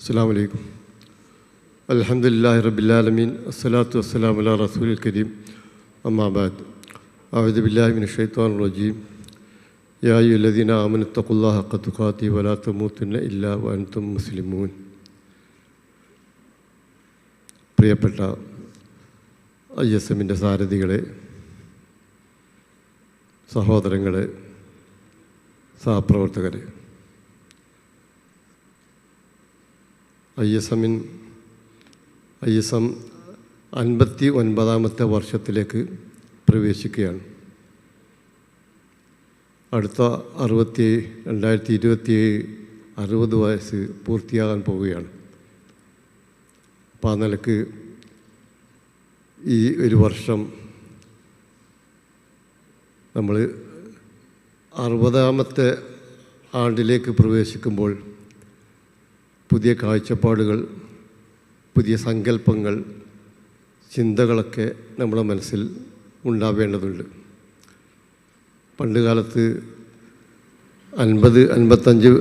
അസ്സലാമു അലൈക്കും. അൽഹംദുലില്ലാഹി റബ്ബിൽ ആലമീൻ. അസ്സലാത്തു വസ്സലാമു അലാ റസൂലിൽ കരീം. അമ്മാ ബഅദ്. അഊദു ബില്ലാഹി മിനശ് ശൈത്വാനിർ റജീം. യാ അയ്യുഹല്ലദീന ആമനു തഖുല്ലാഹ ഹഖ്ക തുഖാതിഹി വലാ തമൂതുന്ന ഇല്ലാ വഅൻതും മുസ്ലിമൂൻ. പ്രിയപ്പെട്ട ISMൻ്റെ സാരഥികളെ, സഹോദരങ്ങളെ, സഹപ്രവർത്തകരെ, ISM 59ാമത്തെ വർഷത്തിലേക്ക് പ്രവേശിക്കുകയാണ്. അടുത്ത 2027 60 വയസ്സ് പൂർത്തിയാകാൻ പോവുകയാണ്. അപ്പോൾ ആ നിലക്ക് ഈ ഒരു വർഷം നമ്മൾ 60ാമത്തെ ആണ്ടിലേക്ക് പ്രവേശിക്കുമ്പോൾ പുതിയ കാഴ്ചപ്പാടുകൾ, പുതിയ സങ്കല്പങ്ങൾ, ചിന്തകളൊക്കെ നമ്മുടെ മനസ്സിൽ ഉണ്ടാവേണ്ടതുണ്ട്. പണ്ടുകാലത്ത് 50, 55,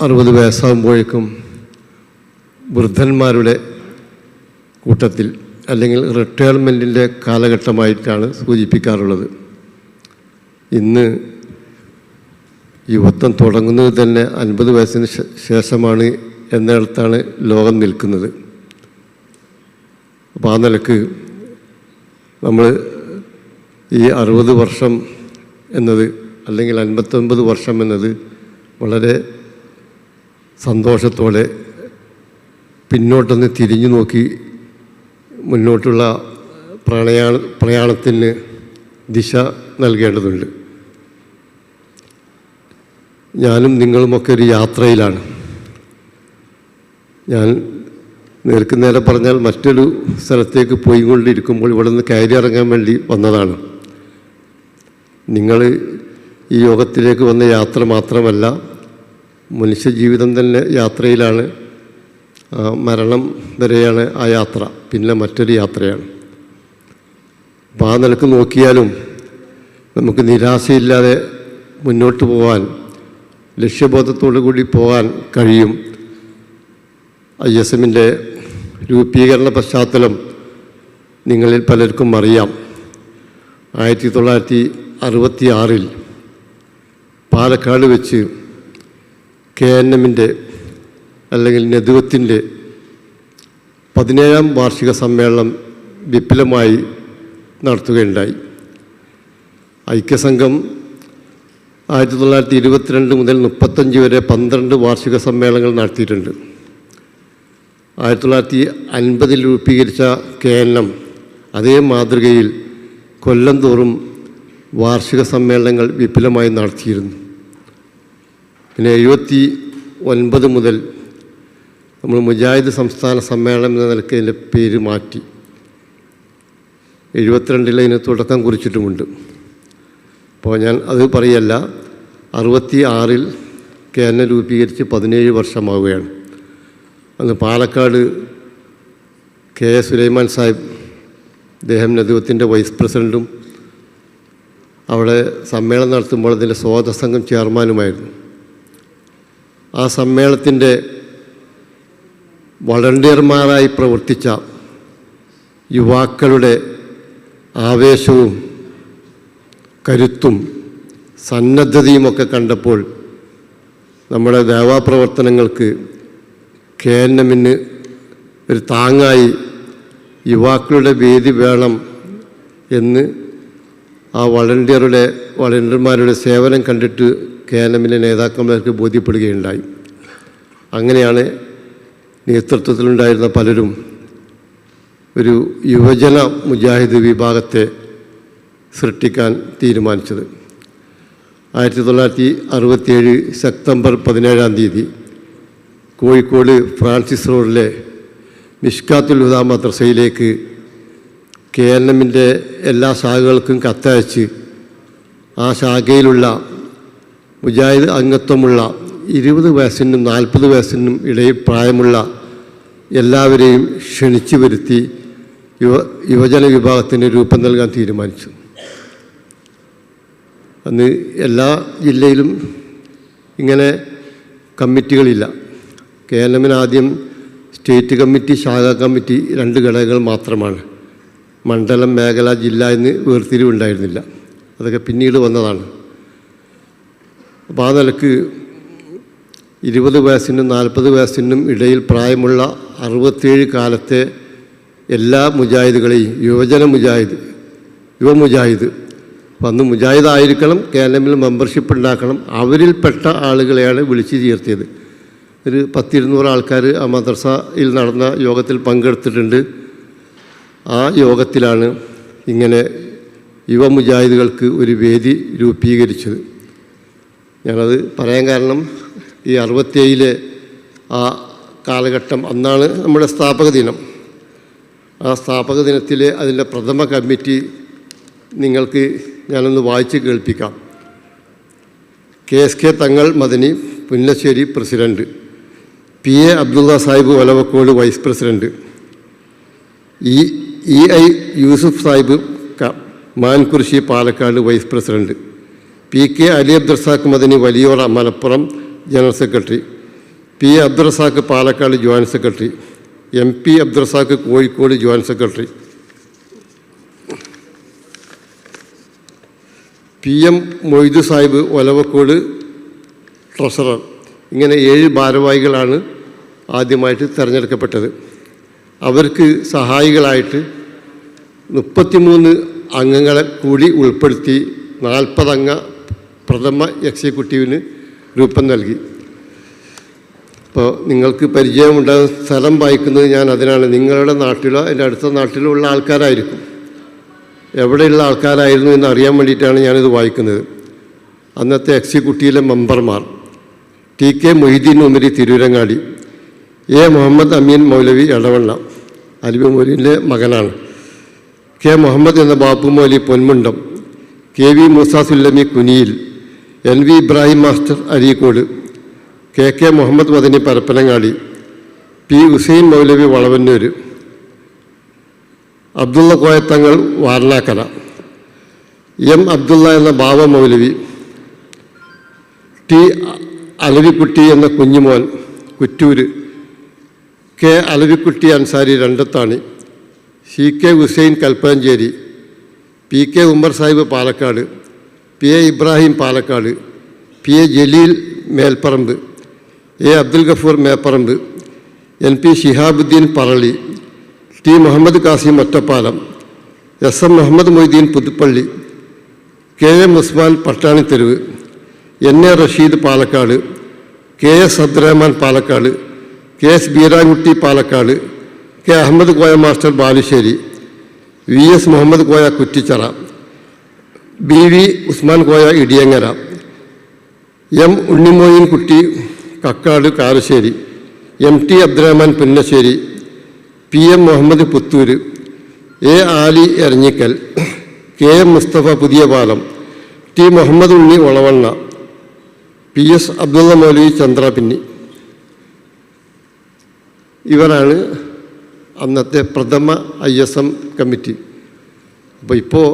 60 വയസ്സാകുമ്പോഴേക്കും വൃദ്ധന്മാരുടെ കൂട്ടത്തിൽ അല്ലെങ്കിൽ റിട്ടയർമെൻറ്റിൻ്റെ കാലഘട്ടമായിട്ടാണ് സൂചിപ്പിക്കാറുള്ളത്. ഇന്ന് യുവത്വം തുടങ്ങുന്നത് തന്നെ 50 വയസ്സിന് ശേഷമാണ് എന്നിടത്താണ് ലോകം നിൽക്കുന്നത്. അപ്പോൾ ആ നിലക്ക് നമ്മൾ ഈ 60 വർഷം എന്നത് അല്ലെങ്കിൽ 59 വർഷം എന്നത് വളരെ സന്തോഷത്തോടെ പിന്നോട്ടൊന്ന് തിരിഞ്ഞു നോക്കി മുന്നോട്ടുള്ള പ്രയാണത്തിന് ദിശ നൽകേണ്ടതുണ്ട്. ഞാനും നിങ്ങളുമൊക്കെ ഒരു യാത്രയിലാണ്. ഞാൻ നേരെ പറഞ്ഞാൽ മറ്റൊരു സ്ഥലത്തേക്ക് പോയിക്കൊണ്ടിരിക്കുമ്പോൾ ഇവിടെ നിന്ന് കയറി ഇറങ്ങാൻ വേണ്ടി വന്നതാണ്. നിങ്ങൾ ഈ യോഗത്തിലേക്ക് വന്ന യാത്ര മാത്രമല്ല, മനുഷ്യജീവിതം തന്നെ യാത്രയിലാണ്. മരണം വരെയാണ് ആ യാത്ര, പിന്നെ മറ്റൊരു യാത്രയാണ്. അപ്പോൾ ആ നിലക്ക് നോക്കിയാലും നമുക്ക് നിരാശയില്ലാതെ മുന്നോട്ട് പോകാൻ, ലക്ഷ്യബോധത്തോടു കൂടി പോകാൻ കഴിയും. ISMൻ്റെ രൂപീകരണ പശ്ചാത്തലം നിങ്ങളിൽ പലർക്കും അറിയാം. 1966 പാലക്കാട് വെച്ച് KNMൻ്റെ അല്ലെങ്കിൽ നെതുവത്തിൻ്റെ 17ാം വാർഷിക സമ്മേളനം വിപുലമായി നടത്തുകയുണ്ടായി. ഐക്യസംഘം 1922 മുതൽ 35 വരെ 12 വാർഷിക സമ്മേളനങ്ങൾ നടത്തിയിട്ടുണ്ട്. 1950 രൂപീകരിച്ച KNM അതേ മാതൃകയിൽ കൊല്ലം തോറും വാർഷിക സമ്മേളനങ്ങൾ വിപുലമായി നടത്തിയിരുന്നു. പിന്നെ 79 മുതൽ നമ്മൾ മുജാഹിദ് സംസ്ഥാന സമ്മേളനം എന്ന നിലയ്ക്ക് അതിൻ്റെ പേര് മാറ്റി. 72 അതിന് തുടക്കം കുറിച്ചിട്ടുമുണ്ട്. അപ്പോൾ ഞാൻ അത് പറയല്ല. 66 KNM രൂപീകരിച്ച് 17 വർഷമാവുകയാണ്. അന്ന് പാലക്കാട് KA സുലൈമാൻ സാഹിബ്, അദ്ദേഹം നെതുവത്തിൻ്റെ വൈസ് പ്രസിഡൻറ്റും അവിടെ സമ്മേളനം നടത്തുമ്പോൾ അതിൻ്റെ സ്വാഗത സംഘം ചെയർമാനുമായിരുന്നു. ആ സമ്മേളനത്തിൻ്റെ വളണ്ടിയർമാരായി പ്രവർത്തിച്ച യുവാക്കളുടെ ആവേശവും കരുത്തും സന്നദ്ധതയുമൊക്കെ കണ്ടപ്പോൾ നമ്മുടെ ദേവാപ്രവർത്തനങ്ങൾക്ക് KNMന് ഒരു താങ്ങായി യുവാക്കളുടെ വേദി വേണം എന്ന് ആ വളണ്ടിയർമാരുടെ സേവനം കണ്ടിട്ട് KNMലെ നേതാക്കന്മാർക്ക് ബോധ്യപ്പെടുകയുണ്ടായി. അങ്ങനെയാണ് നേതൃത്വത്തിലുണ്ടായിരുന്ന പലരും ഒരു യുവജന മുജാഹിദ് വിഭാഗത്തെ സൃഷ്ടിക്കാൻ തീരുമാനിച്ചത്. 1967 സെപ്റ്റംബർ 17 കോഴിക്കോട് ഫ്രാൻസിസ് റോഡിലെ മിഷ്കാത്തുൽ ഹുദ മദ്രസയിലേക്ക് KNMൻ്റെ എല്ലാ ശാഖകൾക്കും കത്തയച്ച് ആ ശാഖയിലുള്ള മുജാഹിദ് അംഗത്വമുള്ള 20 വയസ്സിനും 40 വയസ്സിനും ഇടയിൽ പ്രായമുള്ള എല്ലാവരെയും ക്ഷണിച്ചു വരുത്തി യുവജന വിഭാഗത്തിന് രൂപം നൽകാൻ തീരുമാനിച്ചു. അന്ന് എല്ലാ ജില്ലയിലും ഇങ്ങനെ കമ്മിറ്റികളില്ല. KLM ആദ്യം സ്റ്റേറ്റ് കമ്മിറ്റി, ശാഖാ കമ്മിറ്റി 2 ഘടകങ്ങൾ മാത്രമാണ്. മണ്ഡലം, മേഖല, ജില്ല എന്ന് വേർതിരിവുണ്ടായിരുന്നില്ല. അതൊക്കെ പിന്നീട് വന്നതാണ്. അപ്പോൾ ആ നിലക്ക് 20 വയസ്സിനും 40 വയസ്സിനും ഇടയിൽ പ്രായമുള്ള 67 കാലത്തെ എല്ലാ മുജാഹിദുകളെയും യുവ മുജാഹിദ് അപ്പം അന്ന് മുജാഹിദ് ആയിരിക്കണം, KLM മെമ്പർഷിപ്പ് ഉണ്ടാക്കണം, അവരിൽപ്പെട്ട ആളുകളെയാണ് വിളിച്ചു ചേർത്തിയത്. ഒരു 10-200 ആൾക്കാർ ആ മദ്രസയിൽ നടന്ന യോഗത്തിൽ പങ്കെടുത്തിട്ടുണ്ട്. ആ യോഗത്തിലാണ് ഇങ്ങനെ യുവ മുജാഹിദുകൾക്ക് ഒരു വേദി രൂപീകരിച്ചത്. ഞാനത് പറയാൻ കാരണം ഈ 67 ആ കാലഘട്ടം, അന്നാണ് നമ്മുടെ സ്ഥാപക ദിനം. ആ സ്ഥാപക ദിനത്തിലെ അതിൻ്റെ പ്രഥമ കമ്മിറ്റി നിങ്ങൾക്ക് ഞാനൊന്ന് വായിച്ച് കേൾപ്പിക്കാം. KSK Thangal Madani Punnassery president, PA Abdulla Sahib Olavakkode vice president, EI Yusuf Sahib Mankurussi Palakkad vice president, PK Ali Abdurazak Madani Valiyora Malappuram general secretary, PA Abdurazak Palakkad joint secretary, MP Abdurazak Kozhikode joint secretary, PM Moidu Sahib Olavakkode treasurer. ഇങ്ങനെ 7 ഭാരവാഹികളാണ് ആദ്യമായിട്ട് തിരഞ്ഞെടുക്കപ്പെട്ടത്. അവർക്ക് സഹായികളായിട്ട് 33 അംഗങ്ങളെ കൂടി ഉൾപ്പെടുത്തി 40 അംഗ പ്രഥമ എക്സിക്യൂട്ടീവിന് രൂപം നൽകി. അപ്പോൾ നിങ്ങൾക്ക് പരിചയമുണ്ടാകുന്ന സ്ഥലം വായിക്കുന്നത് ഞാൻ അതിനാണ്. നിങ്ങളുടെ നാട്ടിലോ എൻ്റെ അടുത്ത നാട്ടിലോ ഉള്ള ആൾക്കാരായിരിക്കും. എവിടെയുള്ള ആൾക്കാരായിരുന്നു എന്ന് അറിയാൻ വേണ്ടിയിട്ടാണ് ഞാനിത് വായിക്കുന്നത്. അന്നത്തെ എക്സിക്യൂട്ടീവിലെ മെമ്പർമാർ: TK മൊയ്തീൻ ഉമരി തിരൂരങ്ങാടി, A മുഹമ്മദ് അമീൻ മൗലവി എടവണ്ണ, അലിബി മൗലവിൻ്റെ മകനാണ്, K മുഹമ്മദ് എന്ന Bappu Moulavi Ponmundam, KV Moosa Sullami Kuniyil, NV Ibrahim master Areekode, KK Muhammad Madani Parappanangadi, P Hussain Moulavi Valavannur, Abdulla Koyathangal Varanakkara, M Abdulla എന്ന ബാവ മൗലവി, T അലവിക്കുട്ടി എന്ന Kunjumon Kuttur, K Alavikutty Ansari Randathani, CK Hussain Kalpakanchery, PK Umar Sahib Palakkad, PA Ibrahim Palakkad, PA Jaleel Melparamba, A Abdul Gafoor Meparamba, NP Shihabuddin Parali, T Muhammad Kasim Ottapalam, SM Muhammad Moideen Puthuppally, KM Usman പട്ടാണിത്തെരുവ്, NA Rasheed Palakkad, KS Abdurahman Palakkad, KS Beerankutty Palakkad, K Ahammad Koya master Balussery, VS Muhammad Koya Kuttichira, BV Usman Koya Idiyangara, M Unnimoyin Kutty Kakkad Karassery, MT Abdurahman Punnassery, PM Muhammad Puthur, A Ali Eranhikkal, KM Mustafa Puthiyapalam, T Muhammad Unni Olavanna, PS Abdulla മൗലവി ചന്ദ്രാപിന്നി. ഇവരാണ് അന്നത്തെ പ്രഥമ ISM committee. അപ്പോൾ ഇപ്പോൾ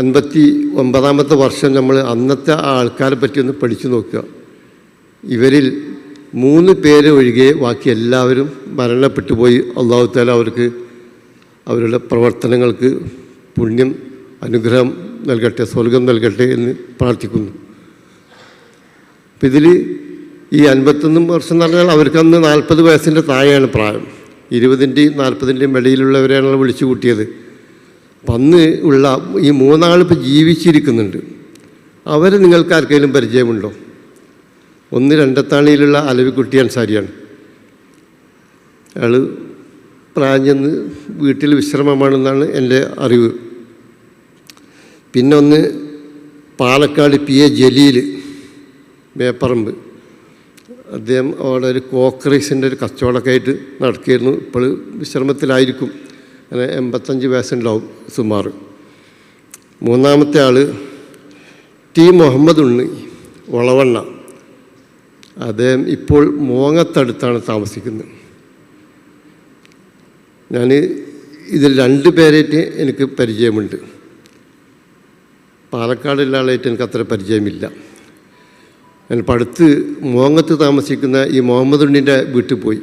59ാമത്തെ വർഷം നമ്മൾ അന്നത്തെ ആൾക്കാരെ പറ്റി ഒന്ന് പഠിച്ചു നോക്കുക. ഇവരിൽ 3 പേര് ഒഴികെ ബാക്കി എല്ലാവരും മരണപ്പെട്ടു പോയി. അല്ലാഹു തആല അവർക്ക് അവരുടെ പ്രവർത്തനങ്ങൾക്ക് പുണ്യം അനുഗ്രഹം നൽകട്ടെ, സ്വർഗം നൽകട്ടെ എന്ന് പ്രാർത്ഥിക്കുന്നു. അപ്പം ഇതിൽ ഈ 51 വർഷം എന്ന് പറഞ്ഞാൽ അവർക്കന്ന് 40 വയസ്സിൻ്റെ താഴെയാണ് പ്രായം. 20ൻ്റെയും 40ൻ്റെയും ഇടയിലുള്ളവരെയാണ് വിളിച്ചു കൂട്ടിയത്. അപ്പം അന്ന് ഉള്ള ഈ 3 ആൾ ഇപ്പോൾ ജീവിച്ചിരിക്കുന്നുണ്ട്. അവർ നിങ്ങൾക്ക് ആർക്കെങ്കിലും പരിചയമുണ്ടോ? ഒന്ന് രണ്ടത്താണിയിലുള്ള അലവിക്കുട്ടി അൻസാരിയാണ്. അയാൾ പ്രായം ചെന്ന് വീട്ടിൽ വിശ്രമമാണെന്നാണ് എൻ്റെ അറിവ്. പിന്നെ ഒന്ന് പാലക്കാട് PA ജലീൽ മേപ്പറമ്പ്. അദ്ദേഹം അവിടെ ഒരു കോക്കറീസിൻ്റെ ഒരു കച്ചവടമൊക്കെ ആയിട്ട് നടക്കുകയായിരുന്നു. ഇപ്പോൾ വിശ്രമത്തിലായിരിക്കും. അങ്ങനെ 85 വയസ്സുണ്ടാവും സുമാർ. 3ാമത്തെ ആൾ T മുഹമ്മദ് ഉണ്ണി ഒളവണ്ണ. അദ്ദേഹം ഇപ്പോൾ മോങ്ങത്തടുത്താണ് താമസിക്കുന്നത്. ഞാൻ ഇതിൽ 2 പേരായിട്ട് എനിക്ക് പരിചയമുണ്ട്. പാലക്കാടുള്ള ആളായിട്ട് എനിക്ക് അത്ര പരിചയമില്ല. ഞാനിപ്പോൾ അടുത്ത് മോങ്ങത്ത് താമസിക്കുന്ന ഈ മുഹമ്മദ് ഉണ്ണിൻ്റെ വീട്ടിൽ പോയി.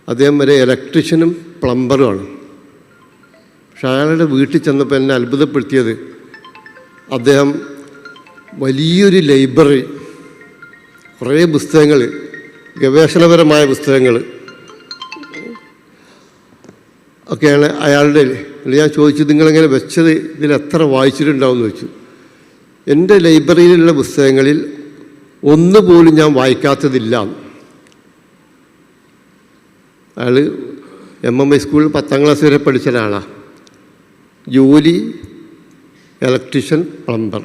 അദ്ദേഹം ഒരു ഇലക്ട്രീഷ്യനും പ്ലംബറുമാണ്. പക്ഷെ അയാളുടെ വീട്ടിൽ ചെന്നപ്പോൾ എന്നെ അത്ഭുതപ്പെടുത്തിയത് അദ്ദേഹം വലിയൊരു ലൈബ്രറി, കുറേ പുസ്തകങ്ങൾ, ഗവേഷണപരമായ പുസ്തകങ്ങൾ ഒക്കെയാണ് അയാളുടെ. ഞാൻ ചോദിച്ചു, നിങ്ങളെങ്ങനെ വെച്ചത്, ഇതിൽ എത്ര വായിച്ചിട്ടുണ്ടാവുമെന്ന് ചോദിച്ചു. എൻ്റെ ലൈബ്രറിയിലുള്ള പുസ്തകങ്ങളിൽ ഒന്നുപോലും ഞാൻ അയാൾ MMI സ്കൂളിൽ 10ാം ക്ലാസ് വരെ പഠിച്ച ഒരാളാണ്. ജോലി ഇലക്ട്രീഷ്യൻ, പ്ലംബർ.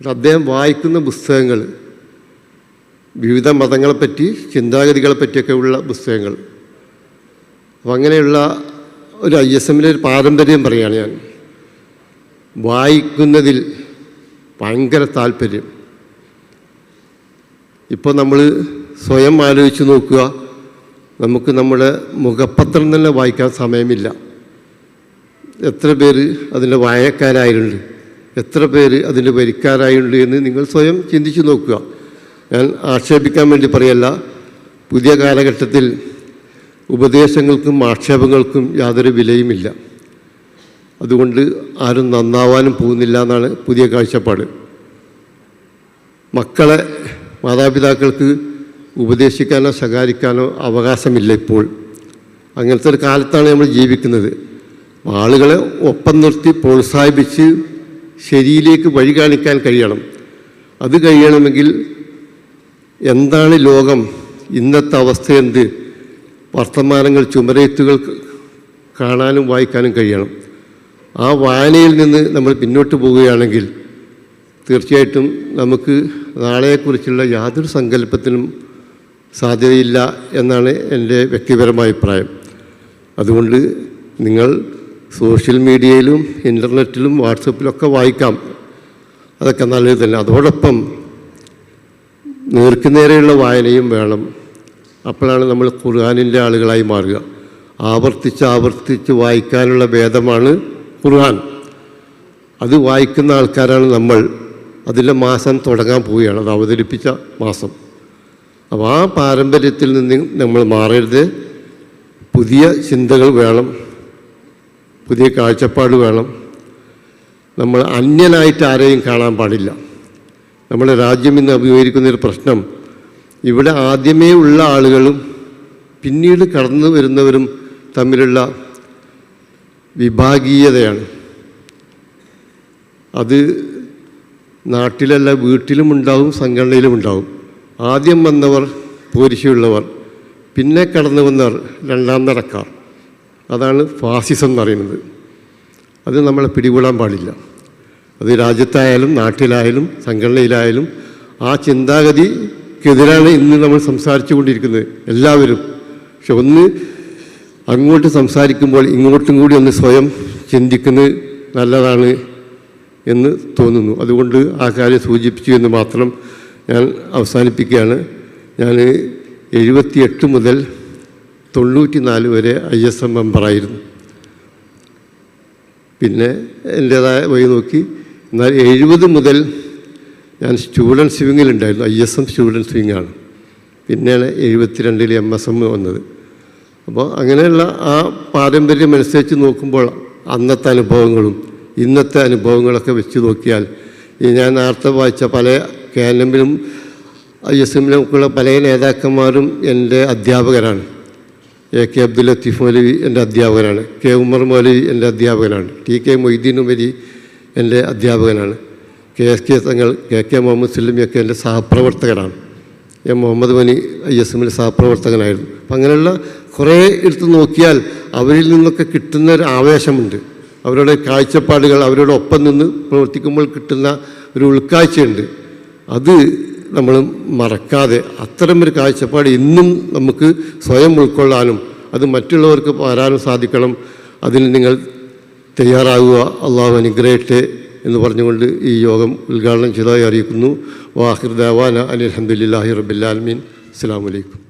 അദ്ദേഹം വായിക്കുന്ന പുസ്തകങ്ങൾ വിവിധ മതങ്ങളെപ്പറ്റി, ചിന്താഗതികളെ പറ്റിയൊക്കെ ഉള്ള പുസ്തകങ്ങൾ. അപ്പം അങ്ങനെയുള്ള ഒരു ISMലെ ഒരു പാരമ്പര്യം പറയുകയാണ് ഞാൻ. വായിക്കുന്നതിൽ ഭയങ്കര താല്പര്യം. ഇപ്പോൾ നമ്മൾ സ്വയം ആലോചിച്ച് നോക്കുക, നമുക്ക് നമ്മുടെ മുഖപത്രം തന്നെ വായിക്കാൻ സമയമില്ല. എത്ര പേര് അതിൻ്റെ വായനക്കാരായിട്ടുണ്ട്, എത്ര പേര് അതിൻ്റെ വരിക്കാരായിട്ടുണ്ട് എന്ന് നിങ്ങൾ സ്വയം ചിന്തിച്ച് നോക്കുക. ഞാൻ ആക്ഷേപിക്കാൻ വേണ്ടി പറയല്ല. പുതിയ കാലഘട്ടത്തിൽ ഉപദേശങ്ങൾക്കും ആക്ഷേപങ്ങൾക്കും യാതൊരു വിലയുമില്ല. അതുകൊണ്ട് ആരും നന്നാവാനും പോകുന്നില്ല എന്നാണ് പുതിയ കാഴ്ചപ്പാട്. മക്കളെ മാതാപിതാക്കൾക്ക് ഉപദേശിക്കാനോ ശകാരിക്കാനോ അവകാശമില്ല ഇപ്പോൾ. അങ്ങനത്തെ ഒരു കാലത്താണ് നമ്മൾ ജീവിക്കുന്നത്. ആളുകളെ ഒപ്പം നിർത്തി പ്രോത്സാഹിപ്പിച്ച് ശരിയിലേക്ക് വഴി കാണിക്കാൻ കഴിയണം. അത് കഴിയണമെങ്കിൽ എന്താണ് ലോകം, ഇന്നത്തെ അവസ്ഥ എന്ത്, വർത്തമാനങ്ങൾ, ചുമരെഴുത്തുകൾ കാണാനും വായിക്കാനും കഴിയണം. ആ വായനയിൽ നിന്ന് നമ്മൾ പിന്നോട്ട് പോവുകയാണെങ്കിൽ തീർച്ചയായിട്ടും നമുക്ക് നാളെക്കുറിച്ചുള്ള യാതൊരു സങ്കല്പത്തിനും സാധ്യതയില്ല എന്നാണ് എൻ്റെ വ്യക്തിപരമായ അഭിപ്രായം. അതുകൊണ്ട് നിങ്ങൾ സോഷ്യൽ മീഡിയയിലും ഇൻ്റർനെറ്റിലും വാട്സപ്പിലൊക്കെ വായിക്കാം, അതൊക്കെ നല്ലത് തന്നെ. അതോടൊപ്പം നേർക്കുനേരെയുള്ള വായനയും വേണം. അപ്പോഴാണ് നമ്മൾ ഖുർആനിൻ്റെ ആളുകളായി മാറുക. ആവർത്തിച്ച് വായിക്കാനുള്ള വേദമാണ് ഖുർആൻ. അത് വായിക്കുന്ന ആൾക്കാരാണ് നമ്മൾ. അതിൻ്റെ മാസം തുടങ്ങാൻ പോവുകയാണ്, അത് അവതരിപ്പിച്ച മാസം. അപ്പോൾ ആ പാരമ്പര്യത്തിൽ നിന്ന് നമ്മൾ മാറരുത്. പുതിയ ചിന്തകൾ വേണം, പുതിയ കാഴ്ചപ്പാട് വേണം. നമ്മൾ അന്യനായിട്ട് ആരെയും കാണാൻ പാടില്ല. നമ്മുടെ രാജ്യം ഇന്ന് അഭിമുഖീകരിക്കുന്നൊരു പ്രശ്നം, ഇവിടെ ആദ്യമേ ഉള്ള ആളുകളും പിന്നീട് കടന്നു വരുന്നവരും തമ്മിലുള്ള വിഭാഗീയതയാണ്. അത് നാട്ടിലല്ല, വീട്ടിലും ഉണ്ടാവും, സംഘടനയിലും ഉണ്ടാവും. ആദ്യം വന്നവർ പോരിശയുള്ളവർ, പിന്നെ കടന്നു വന്നവർ രണ്ടാം നടക്കാർ. അതാണ് ഫാസിസം എന്ന് പറയുന്നത്. അത് നമ്മളെ പിടികൂടാൻ പാടില്ല. അത് രാജ്യത്തായാലും നാട്ടിലായാലും സംഘടനയിലായാലും ആ ചിന്താഗതിക്കെതിരാണ് ഇന്ന് നമ്മൾ സംസാരിച്ചു കൊണ്ടിരിക്കുന്നത് എല്ലാവരും. പക്ഷെ ഒന്ന് അങ്ങോട്ട് സംസാരിക്കുമ്പോൾ ഇങ്ങോട്ടും കൂടി ഒന്ന് സ്വയം ചിന്തിക്കുന്നത് നല്ലതാണ് എന്ന് തോന്നുന്നു. അതുകൊണ്ട് ആ കാര്യം സൂചിപ്പിച്ചു എന്ന് മാത്രം ഞാൻ അവസാനിപ്പിക്കുകയാണ്. ഞാൻ 78 മുതൽ 94 വരെ ISM മെമ്പറായിരുന്നു. പിന്നെ എൻ്റേതായ വഴി നോക്കി. എന്നാൽ 70 മുതൽ ഞാൻ സ്റ്റുഡൻസ് വിങ്ങിലുണ്ടായിരുന്നു. ISM സ്റ്റുഡൻസ് വിങ്ങാണ്. പിന്നെയാണ് 72 MSM വന്നത്. അപ്പോൾ അങ്ങനെയുള്ള ആ പാരമ്പര്യം അനുസരിച്ച് നോക്കുമ്പോൾ അന്നത്തെ അനുഭവങ്ങളും ഇന്നത്തെ അനുഭവങ്ങളൊക്കെ വെച്ച് നോക്കിയാൽ ഞാൻ നേരത്തെ വായിച്ച പല KNM-ലും ISM-ലുമൊക്കെയുള്ള പല നേതാക്കന്മാരും എൻ്റെ അധ്യാപകരാണ്. AK അബ്ദുൽ ലത്തീഫ് മൗലവി എൻ്റെ അധ്യാപകനാണ്. K ഉമർ മൗലവി എൻ്റെ അധ്യാപകനാണ്. TK മൊയ്തീൻ ഉമരി എൻ്റെ അധ്യാപകനാണ്. KSK തങ്ങൾ, KK മുഹമ്മദ് സുല്ലമിയൊക്കെ എൻ്റെ സഹപ്രവർത്തകരാണ്. ഞാൻ മുഹമ്മദ് മനി ISM-ലെ സഹപ്രവർത്തകനായിരുന്നു. അപ്പം അങ്ങനെയുള്ള കുറേ എടുത്ത് നോക്കിയാൽ അവരിൽ നിന്നൊക്കെ കിട്ടുന്ന ഒരു ആവേശമുണ്ട്. അവരുടെ കാഴ്ചപ്പാടുകൾ, അവരുടെ ഒപ്പം നിന്ന് പ്രവർത്തിക്കുമ്പോൾ കിട്ടുന്ന ഒരു ഉൾക്കാഴ്ചയുണ്ട്. അത് നമ്മൾ മറക്കാതെ അത്തരമൊരു കാഴ്ചപ്പാട് ഇന്നും നമുക്ക് സ്വയം ഉൾക്കൊള്ളാനും അത് മറ്റുള്ളവർക്ക് പകരാനും സാധിക്കണം. അതിന് നിങ്ങൾ തയ്യാറാകുക. അള്ളാഹു അനുഗ്രഹിക്കട്ടെ എന്ന് പറഞ്ഞുകൊണ്ട് ഈ യോഗം ഉദ്ഘാടനം ചെയ്തതായി അറിയിക്കുന്നു. വാഹിർ ദഅവാന അനിൽ ഹംദുലില്ലാഹി റബ്ബിൽ ആലമീൻ. അസ്സലാമു അലൈക്കും.